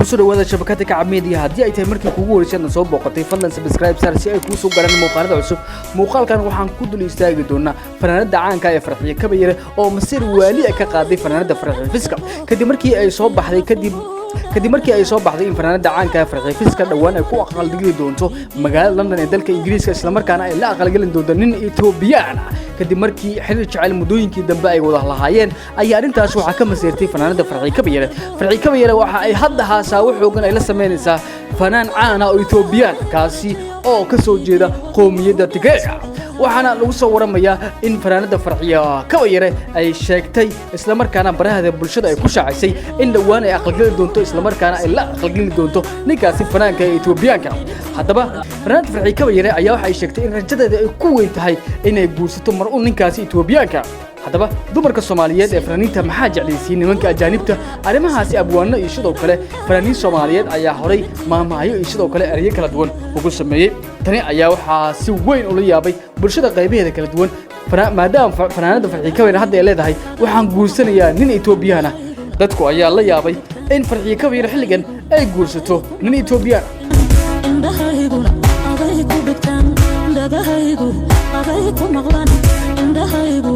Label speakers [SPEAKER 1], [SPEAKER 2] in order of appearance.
[SPEAKER 1] soo dhawaada shabakada Kacab Media haddii ay tahay markii kugu horeysay soo booqatay fadlan subscribe sar si ay kuu soo gaaraan muuqaalada cusub muuqaalkan waxaan ku dul istaagi doonaa fanaanada caanka ee Farxiyo Kabayare oo masir waali ka qaaday fanaanada Farxiyo Fiska kadib markii ay soo baxday kadib markii ay soo baxday in fanaanada caanka ee Farxiyo Fiska dhawaan ay ku aqal dhigi doonto magaalada London ee dalka Ingiriiska isla markaana ay la aqal galin doonto nin Ethiopian kadib markii xiriir jacayl mudooyinkii dambe ay wada lahaayeen ayaa arintaas waxa ka maseertay fanaanada Farxiyo Kabayare waxa ay hadda haasawo xoogan ay la sameynaysaa fanaan caan ah oo Ethiopian kaasi oo ka soo jeeda qoomiyadda Tigray waxaana lagu soo waramayaa in fanaanada Farxiyo Kabayare ay sheegtay isla markaana baraha bulshada ay ku shaacisay in dhawaan ay aqal gali doonto isla markaana ay la aqal gali doonto ninkaasi fanaanka Ethiopianka haddaba fanaanada Farxiyo Kabayare ayaa waxa ay sheegtay in rajadeeda ay ku weyn tahay inay guursato mar uu ninkaasi Ethiopianka haddaba dumarka Soomaaliyeed ee fanaaniinta maxaa jeclaysiin nimanka ajaanibta arimahaasi abwaano iyo sidoo kale fanaaniin Soomaaliyeed ayaa horay maamaayo iyo sidoo kale eriyo kala duwan ugu sameeyay tani ayaa waxa si weyn u la yaabay bulshada qaybaheeda kala duwan maadaama fanaanada Farxiyo Kabayare hadda ay leedahay waxaan guursanayaa nin Ethiopian ah dadku ayaa la yaabay in Farxiyo Kabayare xilligan ay guursato nin Ethiopian
[SPEAKER 2] indhahaygu